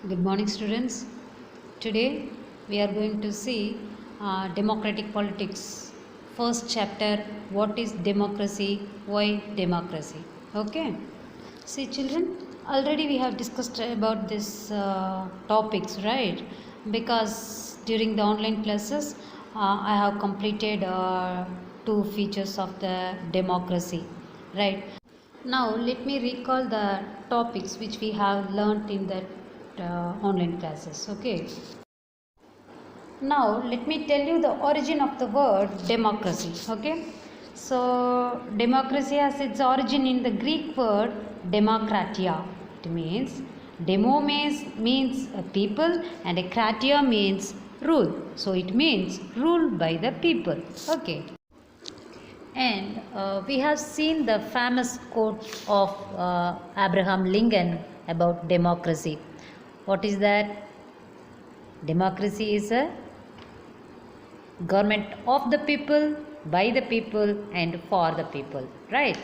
Good morning, students. Today we are going to see democratic politics. First chapter, what is democracy? Why democracy? Okay. See, children, already we have discussed about this topics, right? Because during the online classes, I have completed two features of the democracy, right? Now, let me recall the topics which we have learnt in that online classes. Okay. Now, let me tell you the origin of the word democracy. Okay. So, democracy has its origin in the Greek word demokratia. It means means people and a kratia means rule. So, it means ruled by the people. Okay. And we have seen the famous quote of Abraham Lincoln about democracy. What is that? Democracy is a government of the people, by the people, and for the people. Right?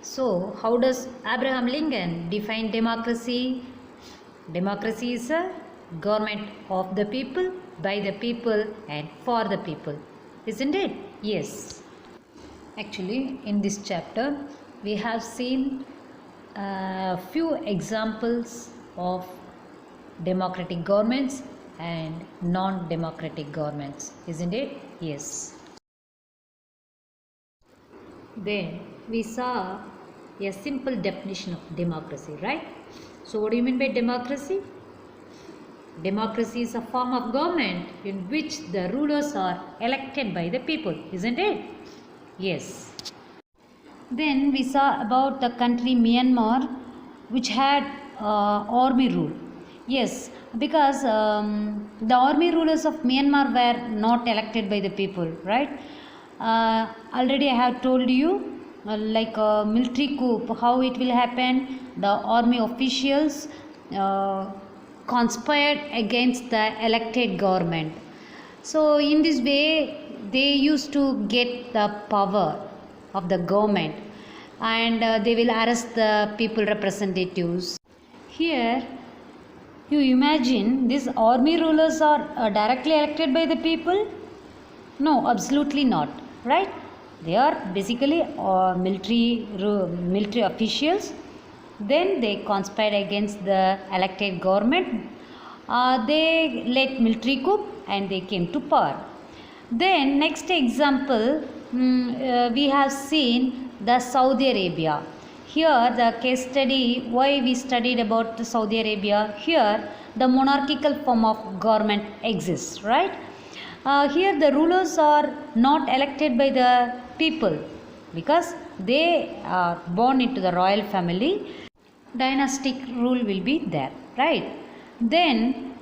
So, how does Abraham Lincoln define democracy? Democracy is a government of the people, by the people, and for the people. Isn't it? Yes. Actually, in this chapter, we have seen a few examples of democratic governments and non-democratic governments, isn't it? Yes. Then we saw a simple definition of democracy, right? So, what do you mean by democracy? Democracy is a form of government in which the rulers are elected by the people, isn't it? Yes. Then we saw about the country Myanmar, which had army rule. Yes, because the army rulers of Myanmar were not elected by the people, right? Already I have told you, like a military coup, how it will happen. The army officials conspired against the elected government. So, in this way, they used to get the power of the government and they will arrest the people representatives. Here, you imagine these army rulers are directly elected by the people? No, absolutely not, right? They are basically military officials. Then they conspired against the elected government. They led military coup and they came to power. Then next example, we have seen the Saudi Arabia. Here the case study, why we studied about the Saudi Arabia. Here the monarchical form of government exists, right? Here the rulers are not elected by the people because they are born into the royal family. Dynastic rule will be there, right? Then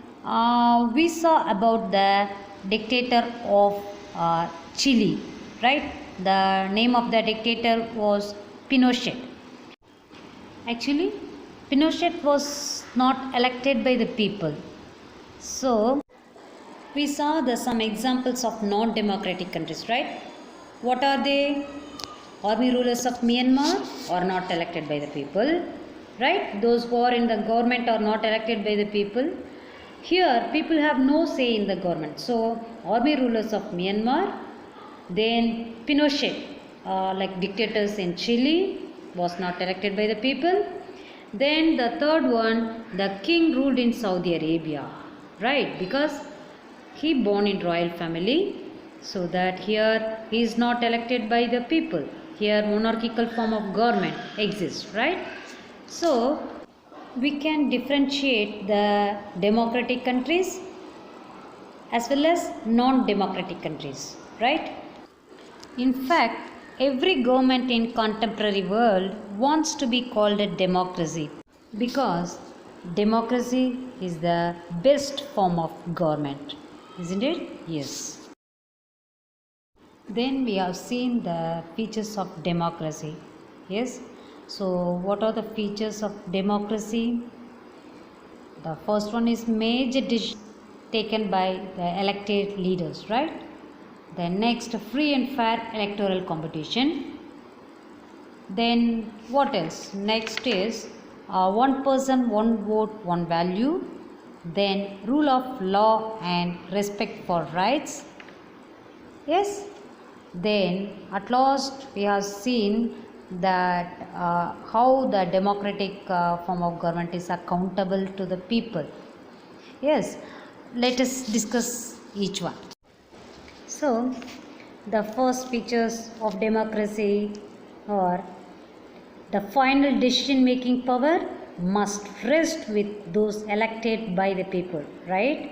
we saw about the dictator of Chile, right? The name of the dictator was Pinochet. Actually, Pinochet was not elected by the people. So, we saw some examples of non-democratic countries, right? What are they? Army rulers of Myanmar are not elected by the people, right? Those who are in the government are not elected by the people. Here, people have no say in the government. So, army rulers of Myanmar, then Pinochet, like dictators in Chile, was not elected by the people. Then the third one, the king ruled in Saudi Arabia, right? Because he born in royal family, so that here he is not elected by the people. Here monarchical form of government exists, right? So we can differentiate the democratic countries as well as non-democratic countries, right? In fact, every government in contemporary world wants to be called a democracy because democracy is the best form of government, isn't it? Yes. Then we have seen the features of democracy. Yes. So, what are the features of democracy? The first one is major decisions taken by the elected leaders, right? Then next, free and fair electoral competition. Then what else? Next is one person, one vote, one value, then rule of law and respect for rights. Yes, then at last we have seen that how the democratic form of government is accountable to the people. Yes, let us discuss each one. So, the first features of democracy are the final decision making power must rest with those elected by the people, right?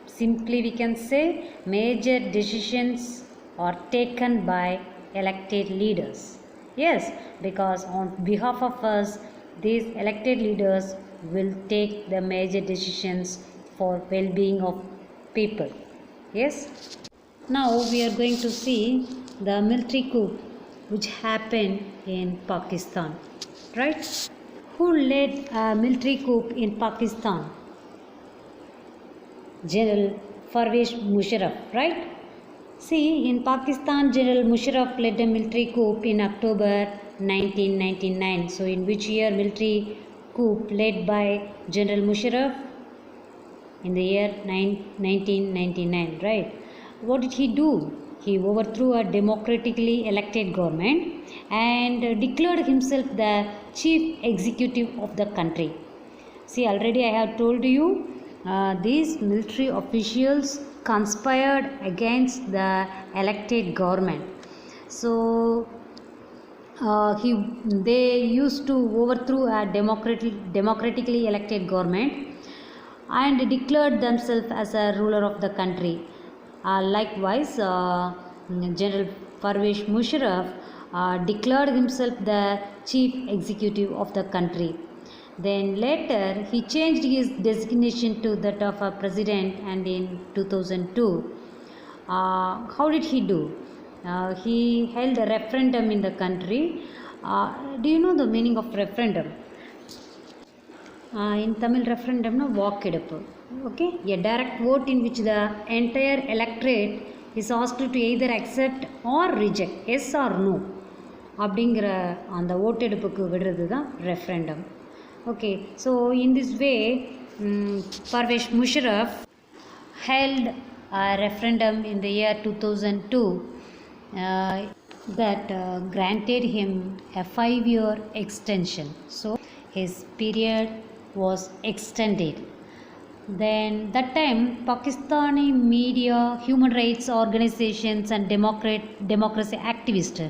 Simply we can say major decisions are taken by elected leaders. Yes, because on behalf of us, these elected leaders will take the major decisions for well-being of people. Yes. Now we are going to see the military coup which happened in Pakistan, right? Who led a military coup in Pakistan? General Parvez Musharraf, right? See, in Pakistan, General Musharraf led a military coup in October 1999. So, in which year military coup led by General Musharraf? In the year 1999, right? What did he do? He overthrew a democratically elected government and declared himself the chief executive of the country. See, already I have told you these military officials conspired against the elected government. So, they used to overthrow a democratically elected government and declared themselves as a ruler of the country. Likewise, General Parvez Musharraf declared himself the chief executive of the country. Then later he changed his designation to that of a president, and in 2002, how did he do? He held a referendum in the country. Do you know the meaning of referendum? In Tamil referendum na vaakkeduppu, okay, a direct vote in which the entire electorate is asked to either accept or reject, yes or no அப்படிங்கிற அந்த ஓட்டெடுப்புக்கு விடுறது தான் referendum. Okay, so in this way Parvez Musharraf held a referendum in the year 2002 that granted him a 5-year extension. So his period was extended. Then that time Pakistani media, human rights organizations and democracy activists,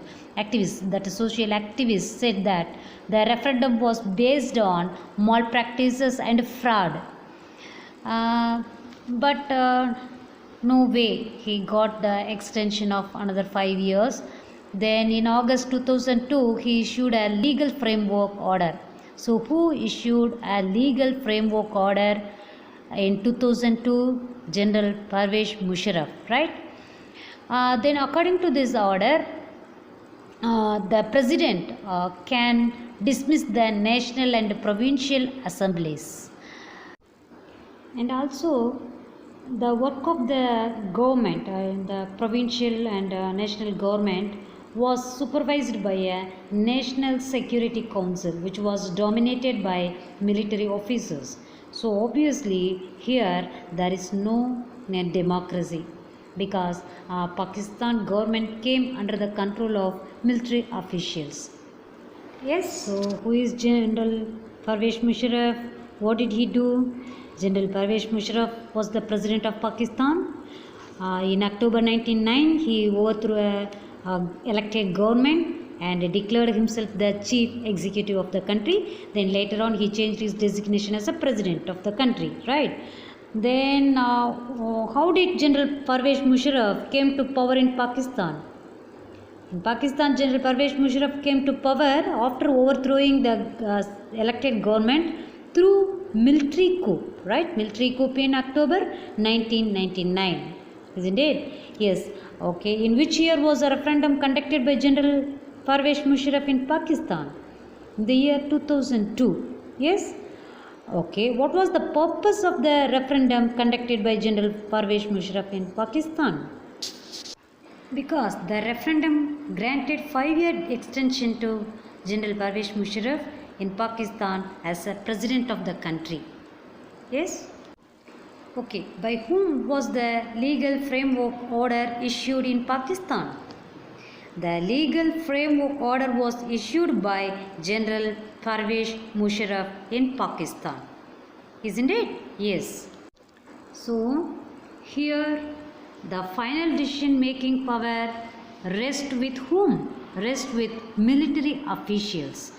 that social activists, said that the referendum was based on malpractices and fraud. But no way he got the extension of another 5 years. Then in August 2002 he issued a legal framework order. So who issued a legal framework order in 2002? General Parvez Musharraf, right? Then according to this order, the president can dismiss the national and provincial assemblies. And also the work of the government, the provincial and national government, was supervised by a National Security Council which was dominated by military officers. So obviously here there is no democracy, because Pakistan government came under the control of military officials. Yes, so who is General Parvez Musharraf? What did he do? General Parvez Musharraf was the president of Pakistan. In October 1999 he overthrew a elected government and declared himself the chief executive of the country. Then later on he changed his designation as a president of the country, right? Then how did General Parvez Musharraf came to power in Pakistan? In Pakistan, General Parvez Musharraf came to power after overthrowing the elected government through military coup, right? Military coup in October 1999, isn't it? Yes. Okay, in which year was a referendum conducted by General Parvez Musharraf in Pakistan? In the year 2002. Yes. Okay, what was the purpose of the referendum conducted by General Parvez Musharraf in Pakistan? Because the referendum granted 5-year extension to General Parvez Musharraf in Pakistan as a president of the country. Yes? Okay, by whom was the legal framework order issued in Pakistan? The legal framework order was issued by General Parvez Musharraf in Pakistan. Isn't it? Yes. So, here the final decision making power rests with whom? Rests with military officials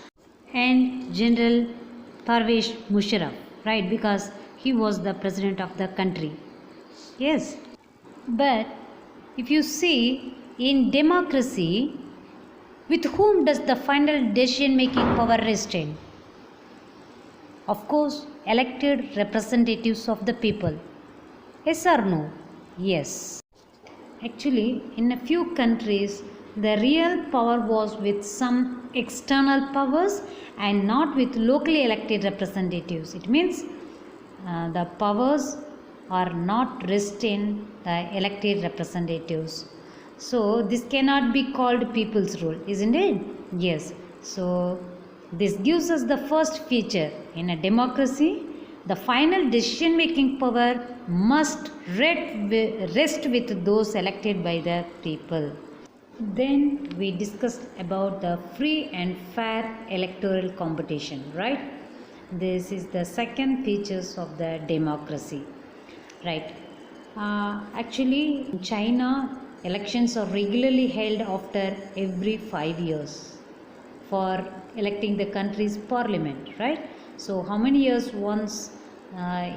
and General Parvez Musharraf, right? Because he was the president of the country. Yes. But if you see in democracy, with whom does the final decision making power rest in? Of course, elected representatives of the people. Yes or no? Yes. Actually, in a few countries, the real power was with some external powers and not with locally elected representatives. It means the powers are not rest in the elected representatives. So, this cannot be called people's rule, isn't it? Yes. So, this gives us the first feature. In a democracy, the final decision making power must rest with those elected by the people. Then we discussed about the free and fair electoral competition, right? This is the second features of the democracy, right? Actually, in China, elections are regularly held after every 5 years for electing the country's parliament, right? So, how many years once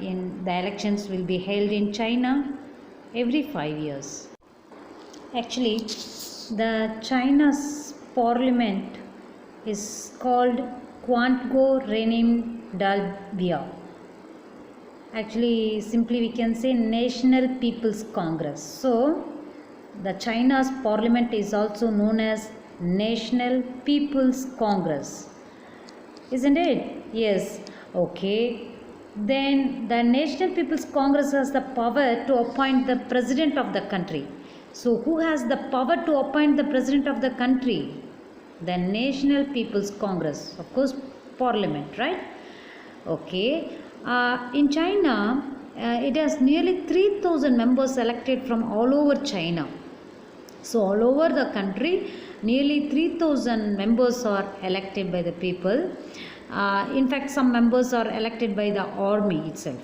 in the elections will be held in China? Every 5 years. Actually, the China's parliament is called Quango Renim Dalbia. Actually, simply we can say National People's Congress. So, the China's parliament is also known as National People's Congress. Isn't it? Yes. Okay. Then the National People's Congress has the power to appoint the president of the country. So, who has the power to appoint the president of the country? The National People's Congress. Of course, parliament, right? Okay. In China, it has nearly 3,000 members elected from all over China. So, all over the country, nearly 3,000 members are elected by the people. In fact, some members are elected by the army itself.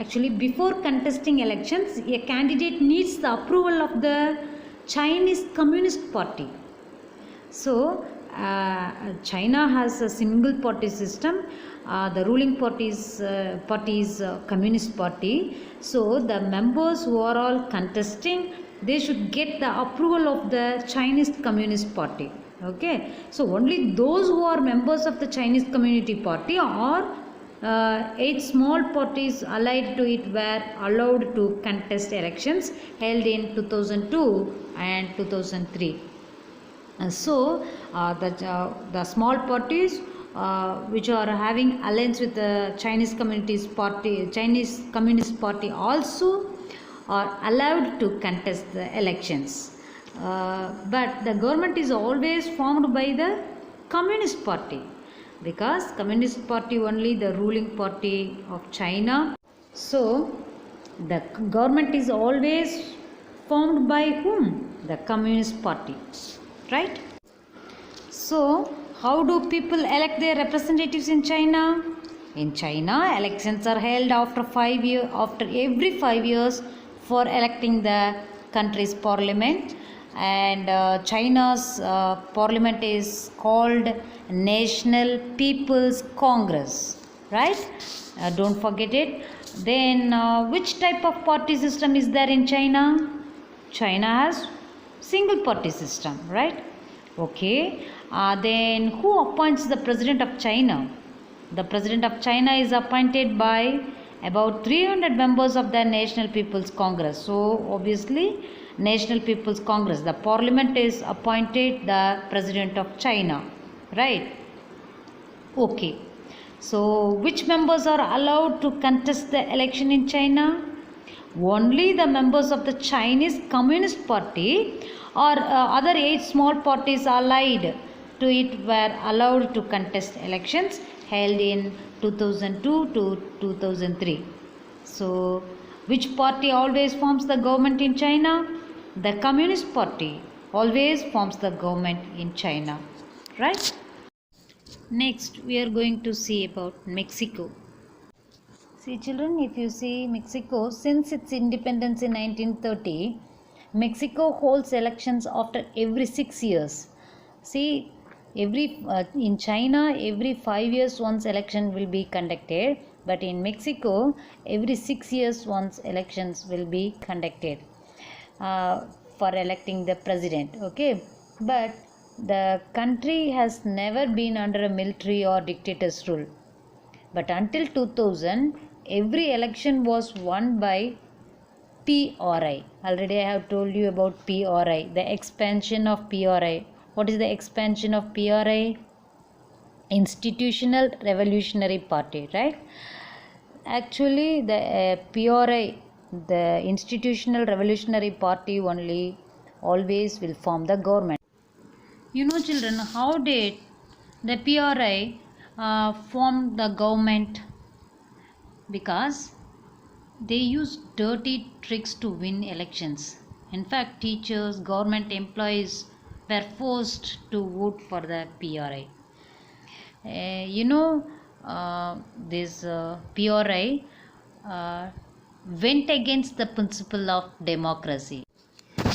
Actually, before contesting elections, a candidate needs the approval of the Chinese Communist Party. So, China has a single party system. The ruling party is Communist Party. So, the members who are all contesting, they should get the approval of the Chinese Communist Party. Okay. So, only those who are members of the Chinese Communist Party or 8 small parties allied to it were allowed to contest elections held in 2002 and 2003. So, the small parties which are having alliance with the Chinese Communist Party also are allowed to contest the elections. But the government is always formed by the Communist Party, because Communist Party only the ruling party of China. So, the government is always formed by whom? The Communist Party, right? So, how do people elect their representatives in China? In China, elections are held after every 5 years for electing the country's parliament. And China's parliament is called National People's Congress, right? Don't forget it. Then which type of party system is there in China? China has single party system, right? Okay. Then who appoints the president of China? The president of China is appointed by about 300 members of the National People's Congress. So obviously, National People's Congress, the parliament is appointed the president of China, right? Okay. So which members are allowed to contest the election in China? Only the members of the Chinese Communist Party or other 8 small parties allied to it were allowed to contest elections held in 2002 to 2003. So, which party always forms the government in China? The Communist Party always forms the government in China, right? Next, we are going to see about Mexico. See children, if you see Mexico, since its independence in 1930, Mexico holds elections after every 6 years. See, in China, every 5 years once election will be conducted, but in Mexico, every 6 years once elections will be conducted for electing the president. Okay, but the country has never been under a military or dictator's rule. But until 2000, every election was won by PRI. Already I have told you about PRI, the expansion of PRI. What is the expansion of PRI? Institutional Revolutionary Party, right? Actually, the PRI, the Institutional Revolutionary Party only always will form the government. You know children, how did the PRI form the government? Because they use dirty tricks to win elections. In fact, teachers, government employees were forced to vote for the PRI. This PRI went against the principle of democracy.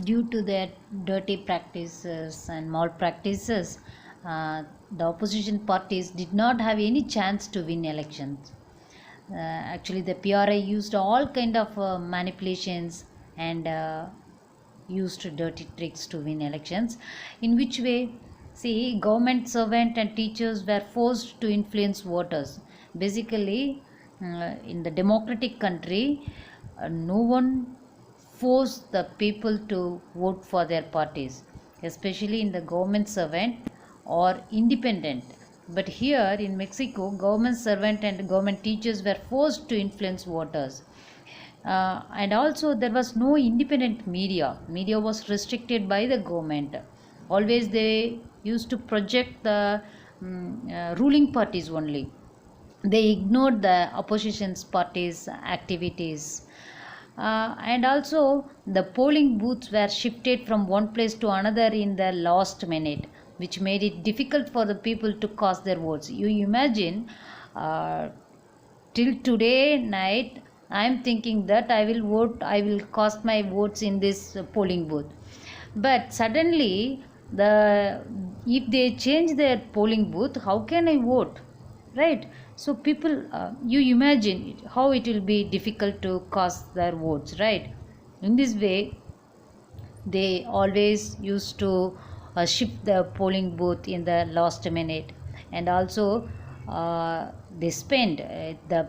Due to their dirty practices and malpractices, the opposition parties did not have any chance to win elections. Actually, the PRI used all kind of manipulations and used dirty tricks to win elections. In which way? See, government servant and teachers were forced to influence voters. Basically, in the democratic country, no one forced the people to vote for their parties, especially in the government servant or independent. But here in Mexico, government servant and government teachers were forced to influence voters. And also there was no independent media. Media was restricted by the government. Always they used to project the ruling parties only. They ignored the opposition parties' activities. And also the polling booths were shifted from one place to another in the last minute, which made it difficult for the people to cast their votes. You imagine, till today night I am thinking that I will cast my votes in this polling booth. But suddenly if they change their polling booth, how can I vote? Right? So people, you imagine how it will be difficult to cast their votes, right? In this way, they always used to shift the polling booth in the last minute. And also the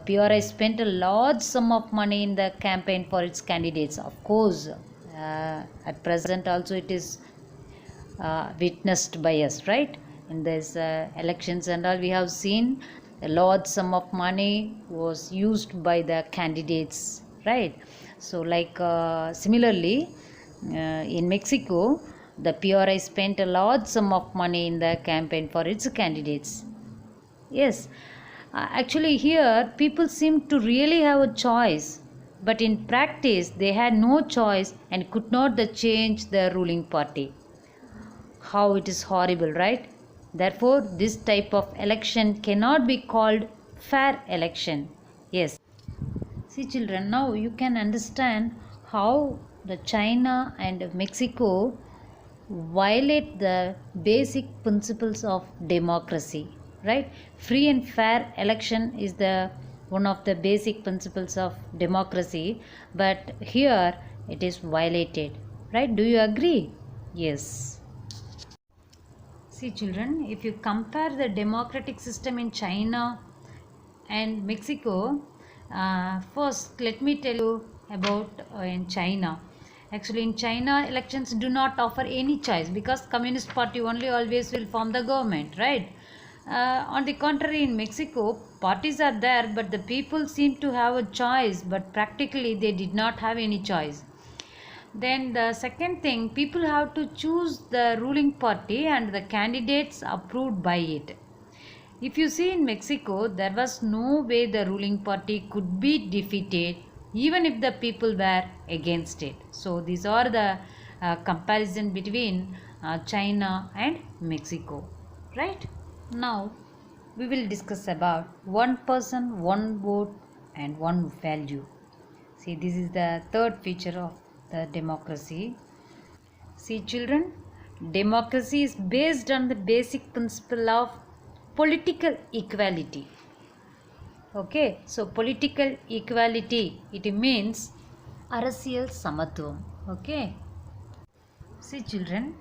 PRI spent a large sum of money in the campaign for its candidates. Of course, at present also it is witnessed by us, right? In this elections and all, we have seen a large sum of money was used by the candidates, right? So similarly, in Mexico, the PRI spent a large sum of money in the campaign for its candidates. Yes, actually here people seem to really have a choice, but in practice they had no choice and could not change the ruling party. How it is horrible, right? Therefore, this type of election cannot be called fair election. Yes. See children, now you can understand how the China and Mexico violate the basic principles of democracy, right? Free and fair election is one of the basic principles of democracy, but here it is violated, right? Do you agree? Yes. See children, if you compare the democratic system in China and Mexico, first let me tell you about in China. Actually in China, elections do not offer any choice because Communist Party only always will form the government, right? On the contrary, in Mexico, parties are there, but the people seem to have a choice, but practically they did not have any choice. Then the second thing, people have to choose the ruling party and the candidates approved by it. If you see in Mexico, there was no way the ruling party could be defeated even if the people were against it. So these are the comparison between China and Mexico, right? Now we will discuss about one person, one vote and one value. See, this is the third feature of the democracy. See children, democracy is based on the basic principle of political equality. Okay, so political equality, it means arasiyal samatvam. Okay, see children,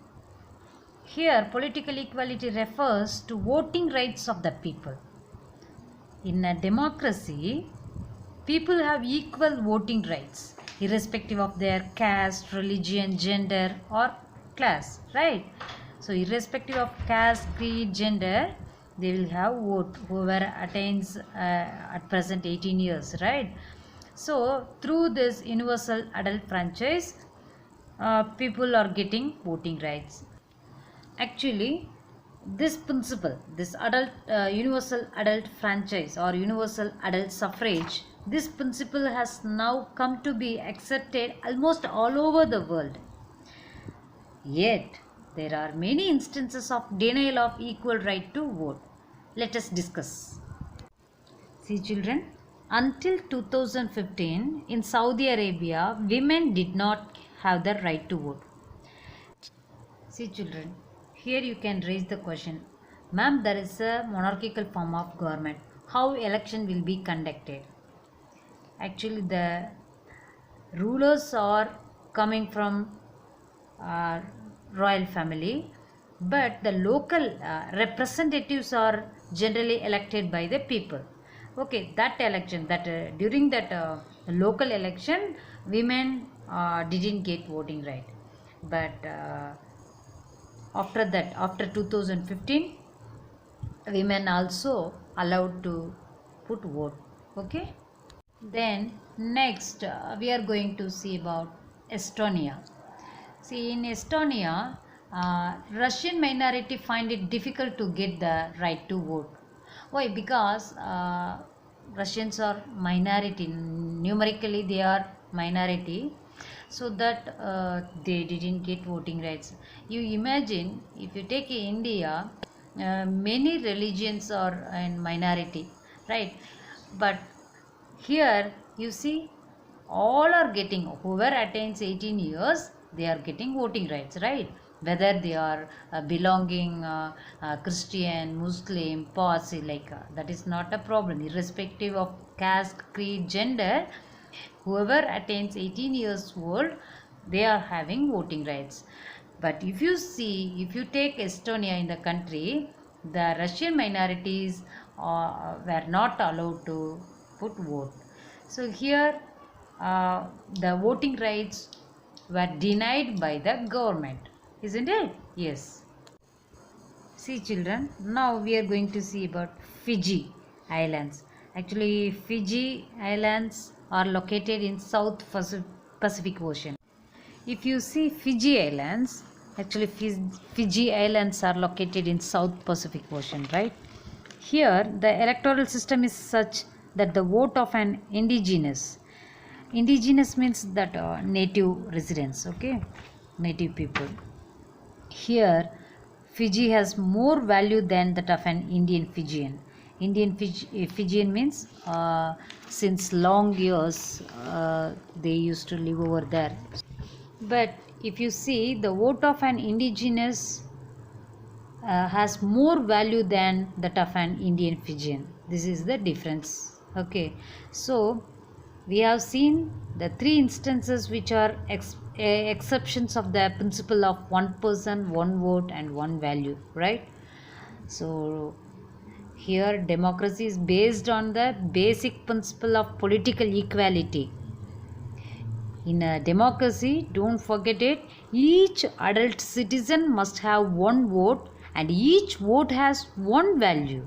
here political equality refers to voting rights of the people. In a democracy, people have equal voting rights irrespective of their caste, religion, gender or class, right? So irrespective of caste, creed, gender, they will have vote whoever attains at present 18 years, right? So through this universal adult franchise, people are getting voting rights. Actually, this principle, this adult universal adult franchise or universal adult suffrage, this principle has now come to be accepted almost all over the world. Yet there are many instances of denial of equal right to vote. Let us discuss. See children, until 2015 in Saudi Arabia, women did not have the right to vote. See children, here you can raise the question, ma'am, there is a monarchical form of government. How election will be conducted? Actually, the rulers are coming from royal family, but the local representatives are generally elected by the people. Okay, that election, that during that local election, women didn't get voting right, but after that, after 2015, women also allowed to put vote. Okay, then next we are going to see about Estonia. See, in Estonia, Russian minority find it difficult to get the right to vote. Why? Because Russians are minority, numerically they are minority, so that they didn't get voting rights. You imagine, if you take India, many religions are in minority, right? But here you see, all are getting, whoever attains 18 years, they are getting voting rights, right? Whether they are belonging Christian, Muslim, Parsi, like that is not a problem. Irrespective of caste, creed, gender, whoever attains 18 years old, they are having voting rights. But if you see, if you take Estonia in the country, the Russian minorities were not allowed to put vote. So here the voting rights were denied by the government, isn't it? Yes. See children, now we are going to see about Fiji Islands. Actually, Fiji Islands are located in South Pacific Ocean. If you see Fiji Islands, actually Fiji Islands are located in South Pacific Ocean, right? Here the electoral system is such that the vote of an indigenous means that native residents, okay, native people. Here Fiji has more value than that of an Indian Fijian. Fijian means since long years they used to live over there. But if you see, the vote of an indigenous has more value than that of an Indian Fijian. This is the difference. Okay, so we have seen the three instances which are exceptions of the principle of one person, one vote and one value, right? So here democracy is based on the basic principle of political equality. In a democracy, don't forget it, each adult citizen must have one vote and each vote has one value.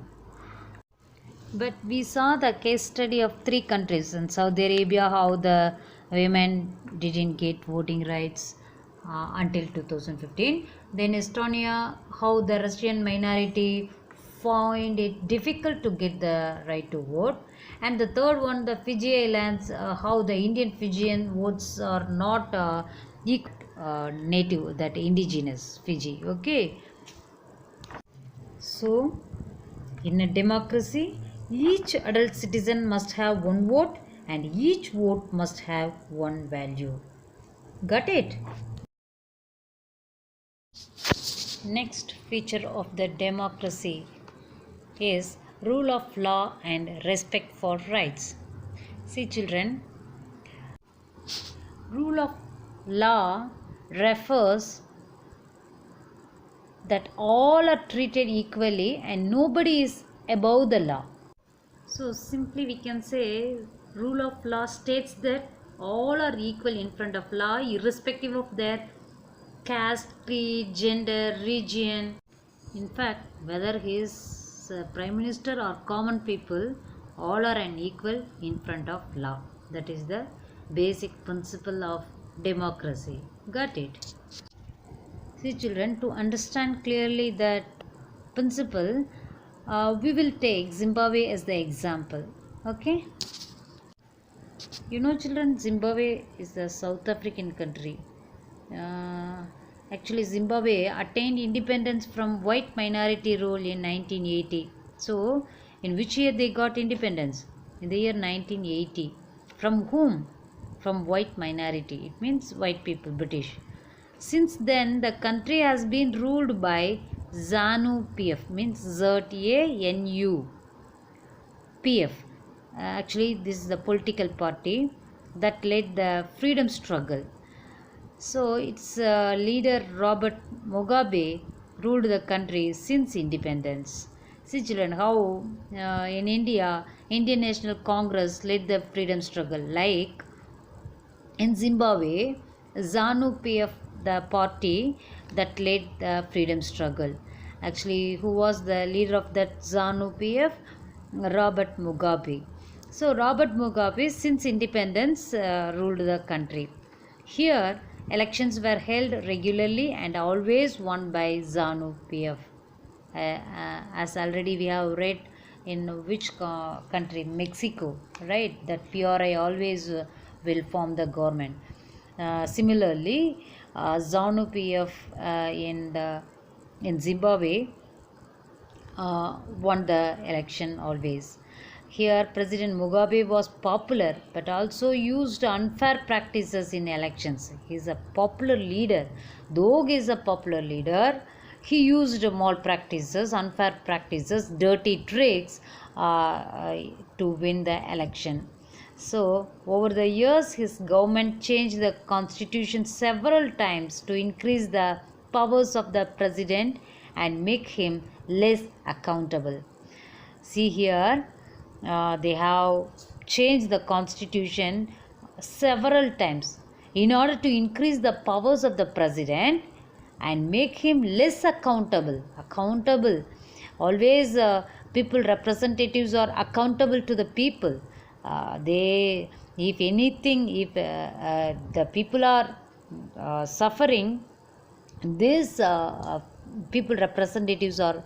But we saw the case study of three countries in Saudi Arabia, how the women didn't get voting rights until 2015. Then Estonia, how the Russian minority find it difficult to get the right to vote. And the third one, the Fiji Islands, how the Indian Fijian votes are not native, that indigenous Fiji. Okay. So, in a democracy, each adult citizen must have one vote and each vote must have one value. Got it? Next feature of the democracy is rule of law and respect for rights. See, children, rule of law refers that all are treated equally and nobody is above the law. So simply we can say rule of law states that all are equal in front of law irrespective of their caste, creed, gender, region. In fact, whether he is prime minister or common people, all are an equal in front of law. That is the basic principle of democracy. Got it? See, children, to understand clearly that principle, we will take Zimbabwe as the example. Okay? You know, children, Zimbabwe is a South African country. Uh, Actually, Zimbabwe attained independence from white minority rule in 1980. So, in which year they got independence? In the year 1980. From whom? From white minority. It means white people, British. Since then, the country has been ruled by ZANU PF, means ZANU PF. Actually, this is the political party that led the freedom struggle. So, its leader Robert Mugabe ruled the country since independence. See, children, how in India, Indian National Congress led the freedom struggle. Like in Zimbabwe, ZANU PF, the party that led the freedom struggle. Actually, who was the leader of that ZANU PF? Robert Mugabe. So, Robert Mugabe, since independence, ruled the country. Here, elections were held regularly and always won by ZANU PF. As already we have read in which country, Mexico, right? That PRI always will form the government. Similarly, ZANU PF in Zimbabwe won the election always. Here, President Mugabe was popular but also used unfair practices in elections. He is a popular leader. Though he is a popular leader, he used malpractices, unfair practices, dirty tricks to win the election. So, over the years, his government changed the constitution several times to increase the powers of the president and make him less accountable. See here, they have changed the constitution several times in order to increase the powers of the president and make him less accountable. Always people representatives are accountable to the people. They, if anything, if the people are suffering, these people representatives are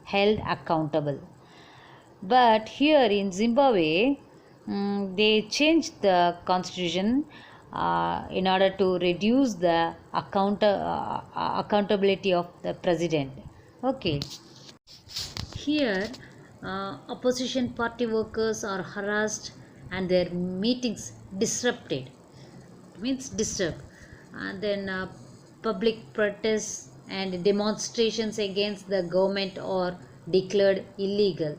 held accountable. But here in Zimbabwe, they changed the constitution in order to reduce the accountability of the president. Okay. Here, opposition party workers are harassed and their meetings disrupted. Means disturbed. And then public protests and demonstrations against the government are declared illegal.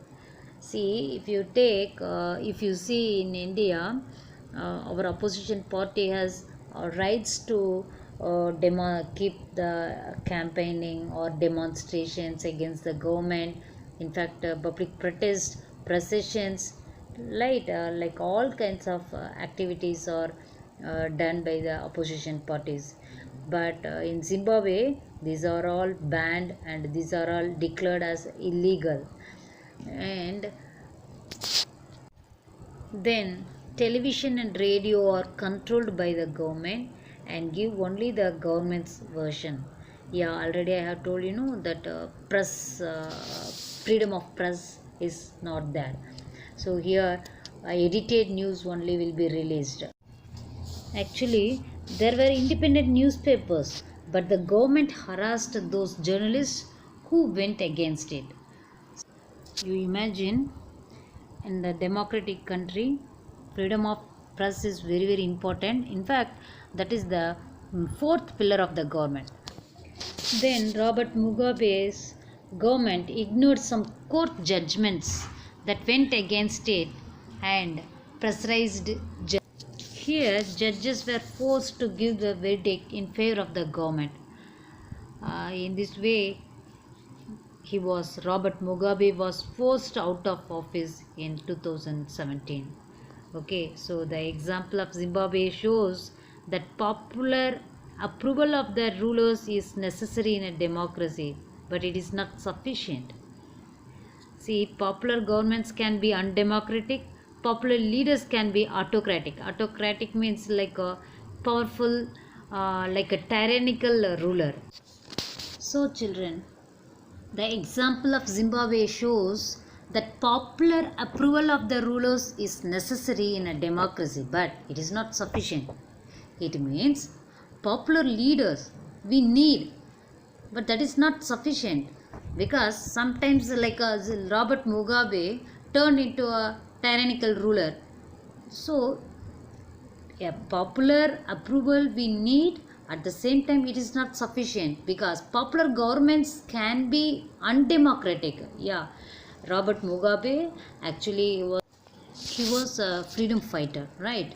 See, if you take, if you see in India, our opposition party has rights to keep the campaigning or demonstrations against the government. In fact, public protest, processions, like all kinds of activities are done by the opposition parties. But in Zimbabwe, these are all banned and these are all declared as illegal. And then television and radio are controlled by the government and give only the government's version. Yeah, already I have told that press freedom of press is not there. So here edited news only will be released. Actually, there were independent newspapers, but the government harassed those journalists who went against it. You imagine, in the democratic country, freedom of press is very very important. In fact, that is the fourth pillar of the government. Then Robert Mugabe's government ignored some court judgments that went against it and pressurized judges. Here, judges were forced to give the verdict in favor of the government. In this way, Robert Mugabe was forced out of office in 2017. Okay, so the example of Zimbabwe shows that popular approval of the rulers is necessary in a democracy, but it is not sufficient. See, popular governments can be undemocratic, popular leaders can be autocratic. Autocratic means like a powerful, like a tyrannical ruler. So, children, the example of Zimbabwe shows that popular approval of the rulers is necessary in a democracy, but it is not sufficient. It means popular leaders we need, but that is not sufficient, because sometimes like Robert Mugabe turned into a tyrannical ruler. So a popular approval we need, at the same time it is not sufficient, because popular governments can be undemocratic. Yeah, Robert Mugabe actually he was a freedom fighter, right?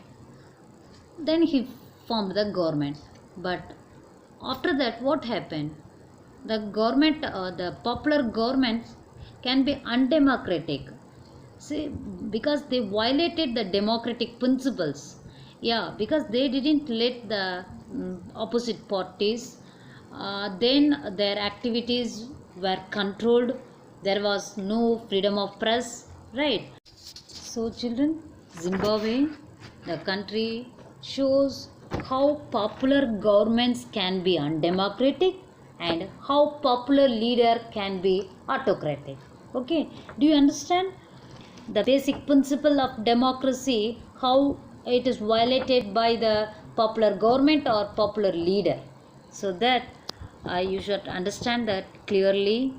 Then he formed the government, but after that what happened? The government, the popular government can be undemocratic. See, because they violated the democratic principles. Yeah, because they didn't let the opposite parties, then their activities were controlled. There was no freedom of press, right? So children, Zimbabwe, the country, shows how popular governments can be undemocratic and how popular leader can be autocratic. Okay, do you understand the basic principle of democracy, how it is violated by the popular government or popular leader? So that you should understand that clearly,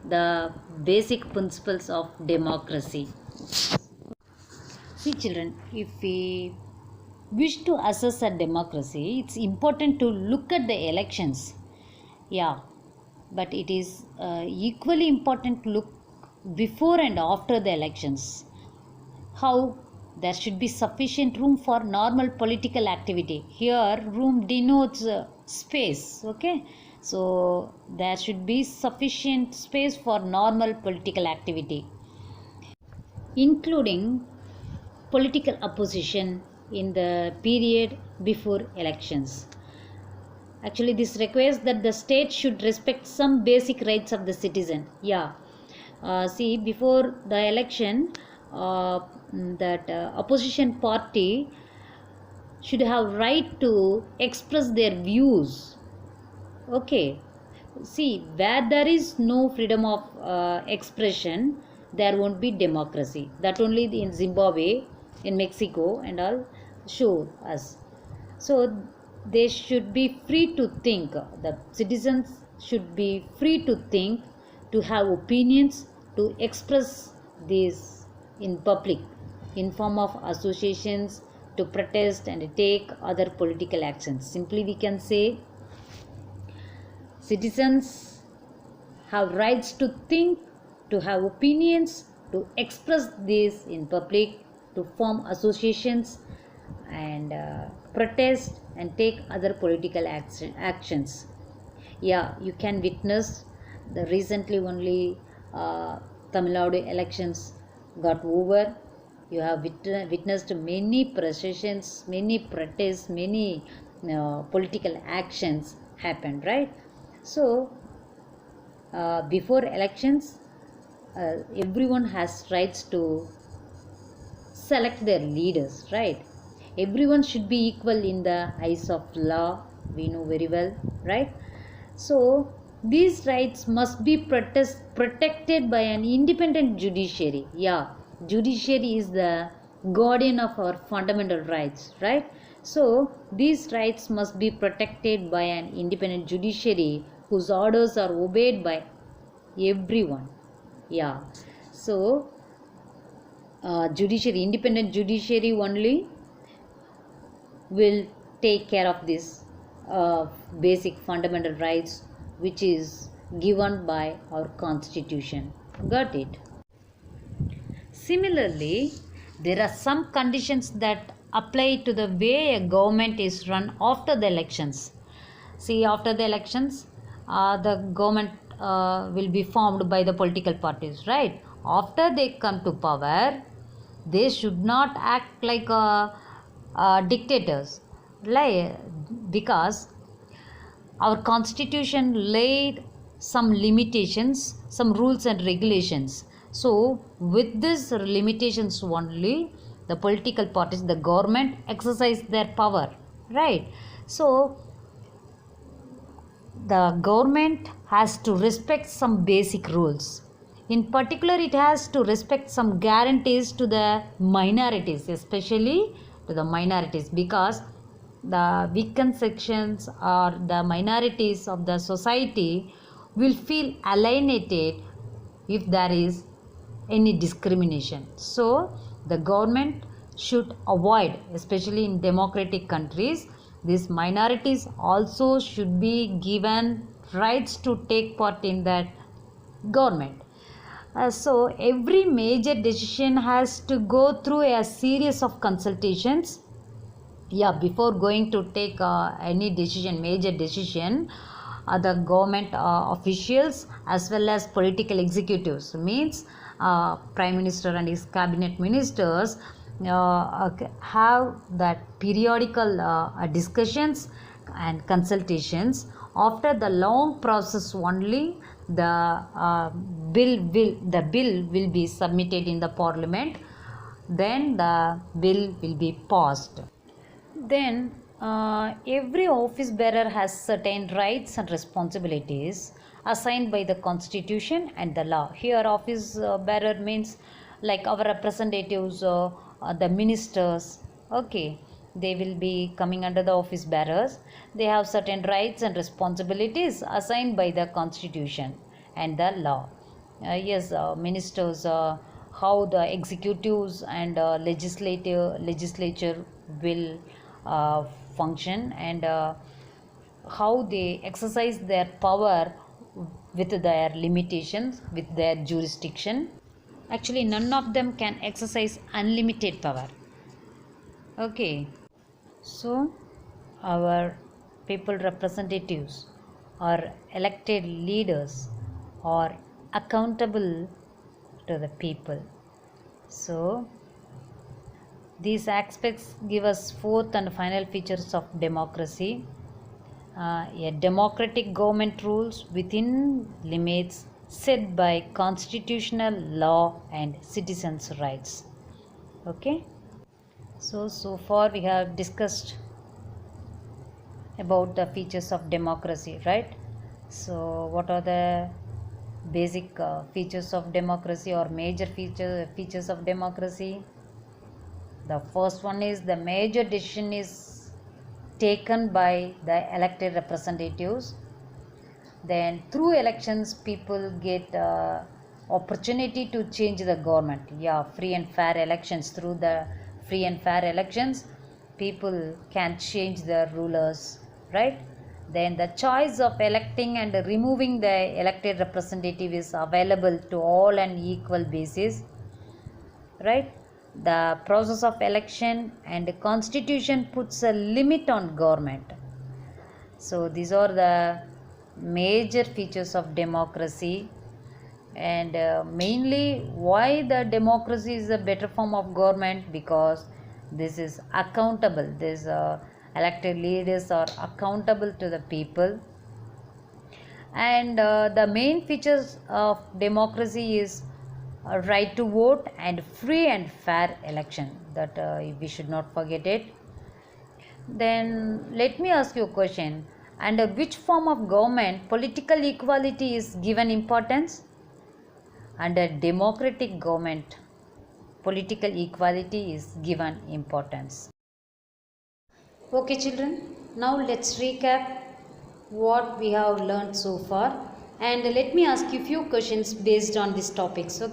the basic principles of democracy. See children, if we wish to assess a democracy, it's important to look at the elections. Yeah, but it is equally important to look before and after the elections. How there should be sufficient room for normal political activity. Here, room denotes space. Okay, so there should be sufficient space for normal political activity, including political opposition in the period before elections. Actually, this requires that the state should respect some basic rights of the citizen. Yeah, see, before the election, that opposition party should have right to express their views. Okay, see, where there is no freedom of expression, there won't be democracy. That only in Zimbabwe, in Mexico and all show us. So they should be free to think. The citizens should be free to think, to have opinions, to express these in public in form of associations, to protest and take other political actions. Simply we can say citizens have rights to think, to have opinions, to express these in public, to form associations and protest and take other political actions. Yeah, you can witness the recently only Tamil Nadu elections got over. You have witnessed many processions, many protests, many political actions happened, right? So before elections, everyone has rights to select their leaders, right? Everyone should be equal in the eyes of law, we know very well, right? So these rights must be protected by an independent judiciary. Yeah, judiciary is the guardian of our fundamental rights, right? So these rights must be protected by an independent judiciary whose orders are obeyed by everyone. Yeah, so judiciary, independent judiciary only will take care of this basic fundamental rights which is given by our constitution. Got it? Similarly, there are some conditions that apply to the way a government is run after the elections. See, after the elections, the government will be formed by the political parties, right? After they come to power, they should not act like dictators, like, because our constitution laid some limitations, some rules and regulations. So with these limitations only, the political parties, the government exercise their power, right? So the government has to respect some basic rules. In particular, it has to respect some guarantees to the minorities, especially to the minorities, because the weakened sections or the minorities of the society will feel alienated if there is any discrimination. So the government should avoid, especially in democratic countries, these minorities also should be given rights to take part in that government. So every major decision has to go through a series of consultations. Yeah, before going to take any decision, major decision, the government officials as well as political executives, means prime minister and his cabinet ministers, have that periodical discussions and consultations. After the long process only, the bill will be submitted in the parliament, then the bill will be passed. Then every office bearer has certain rights and responsibilities assigned by the constitution and the law. Here office bearer means like our representatives, the ministers, okay, they will be coming under the office bearers. They have certain rights and responsibilities assigned by the constitution and the law. Yes, ministers, how the executives and legislature will function, and how they exercise their power with their limitations, with their jurisdiction. Actually, none of them can exercise unlimited power. Okay, so our people representatives or elected leaders are accountable to the people. So these aspects give us fourth and final features of democracy. A democratic government rules within limits set by constitutional law and citizens' rights. Okay, so far we have discussed about the features of democracy, right? So what are the basic features of democracy, or major features of democracy? The first one is the major decision is taken by the elected representatives. Then through elections, people get opportunity to change the government. Yeah, free and fair elections. Through the free and fair elections, people can change the rulers, right? Then the choice of electing and removing the elected representative is available to all on equal basis, right? The process of election and the constitution puts a limit on government. So these are the major features of democracy, and mainly why the democracy is a better form of government, because this is accountable. These elected leaders are accountable to the people, and the main features of democracy is right to vote and free and fair election. That we should not forget it. Then let me ask you a question. Under which form of government political equality is given importance? Under democratic government, political equality is given importance. Okay children, now let's recap what we have learned so far, and let me ask you few questions based on these topics. First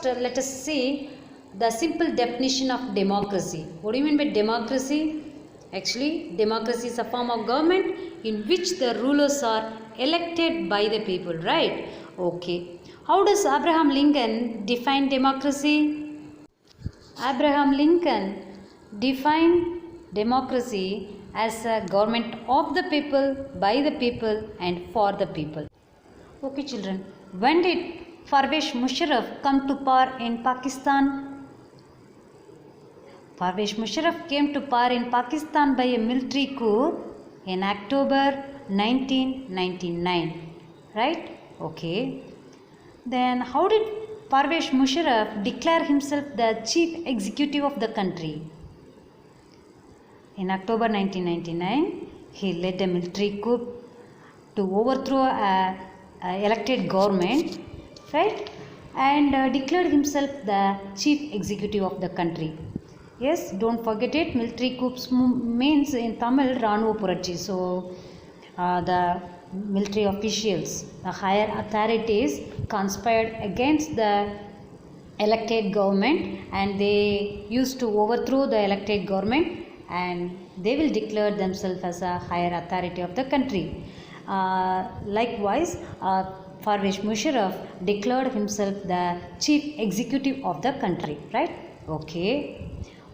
let us see the simple definition of democracy. What do you mean by democracy? Actually, democracy is a form of government in which the rulers are elected by the people, right? Okay. How does Abraham Lincoln define democracy? Abraham Lincoln defined democracy as a government of the people, by the people, and for the people. Okay, children. When did Parvez Musharraf come to power in Pakistan? Parvez Musharraf came to power in Pakistan by a military coup in October 1999. Right? Okay. Then how did Parvez Musharraf declare himself the chief executive of the country? In October 1999, he led a military coup to overthrow a elected government, right? And declared himself the chief executive of the country. Yes, don't forget it. Military coups means in Tamil Ranuva Purachi. So the military officials, the higher authorities conspired against the elected government, and they used to overthrow the elected government, and they will declare themselves as a higher authority of the country. Likewise, Parvez Musharraf declared himself the chief executive of the country, right? Okay.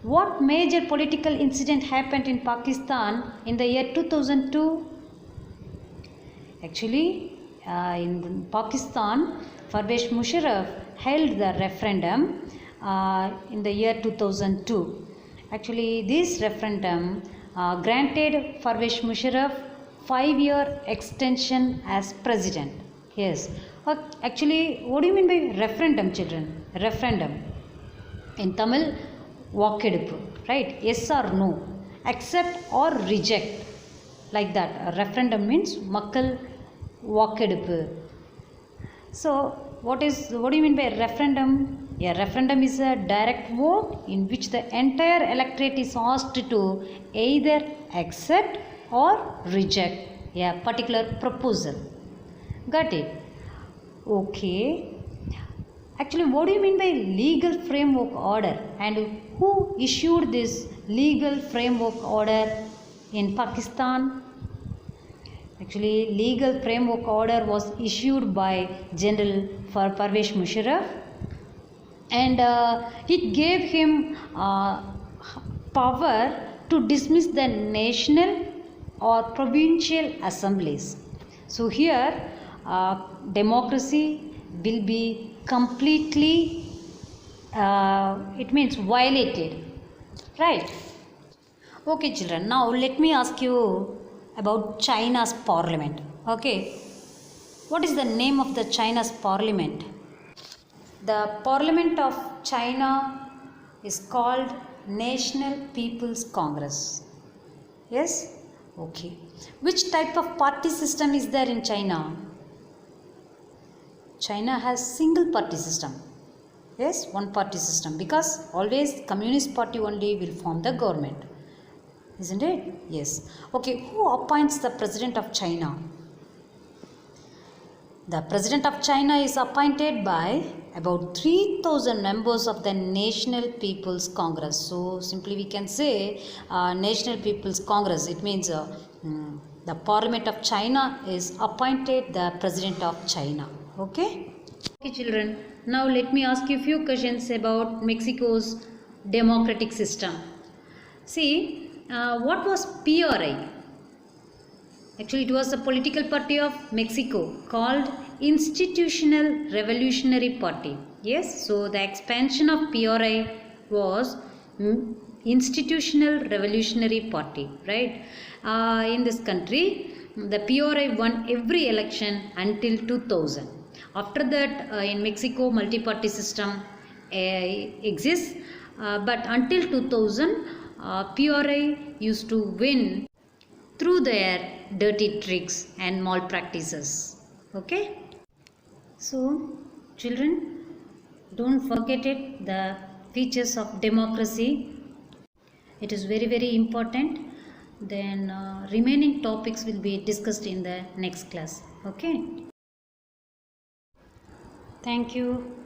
What major political incident happened in Pakistan in the year 2002? Actually, in Pakistan, Parvez Musharraf held the referendum in the year 2002. Actually, this referendum granted Parvez Musharraf 5-year extension as president. Yes. Actually, what do you mean by referendum, children? Referendum. In Tamil, Vakkeduppu, right? Yes or no, accept or reject, like that. A referendum means Makkal Vakkeduppu. So, what do you mean by referendum? A referendum is a direct vote in which the entire electorate is asked to either accept or reject a particular proposal. Got it? Okay. Actually, what do you mean by legal framework order, and who issued this legal framework order in Pakistan? Actually, legal framework order was issued by General Parvez Musharraf, and it gave him power to dismiss the national or provincial assemblies. So here democracy will be completely it means violated, right? Okay children, now let me ask you about China's parliament. Okay, what is the name of the China's parliament? The parliament of China is called National People's Congress. Yes? Okay. Which type of party system is there in China? China has single party system. Yes, one party system, because always Communist Party only will form the government. Isn't it? Yes. Okay, who appoints the President of China? The President of China is appointed by about 3,000 members of the National People's Congress. So, simply we can say National People's Congress. It means the Parliament of China is appointed the President of China. Okay? Okay, children. Now, let me ask you a few questions about Mexico's democratic system. See, what was PRI? Actually, it was a political party of Mexico called Institutional Revolutionary Party. Yes, so the expansion of PRI was Institutional Revolutionary Party, right? In this country, the PRI won every election until 2000. After that, in Mexico, multi-party system exists, but until 2000, PRI used to win through their dirty tricks and malpractices. Okay? So, children, don't forget it, the features of democracy. It is very, very important. Then remaining topics will be discussed in the next class. Okay? Thank you.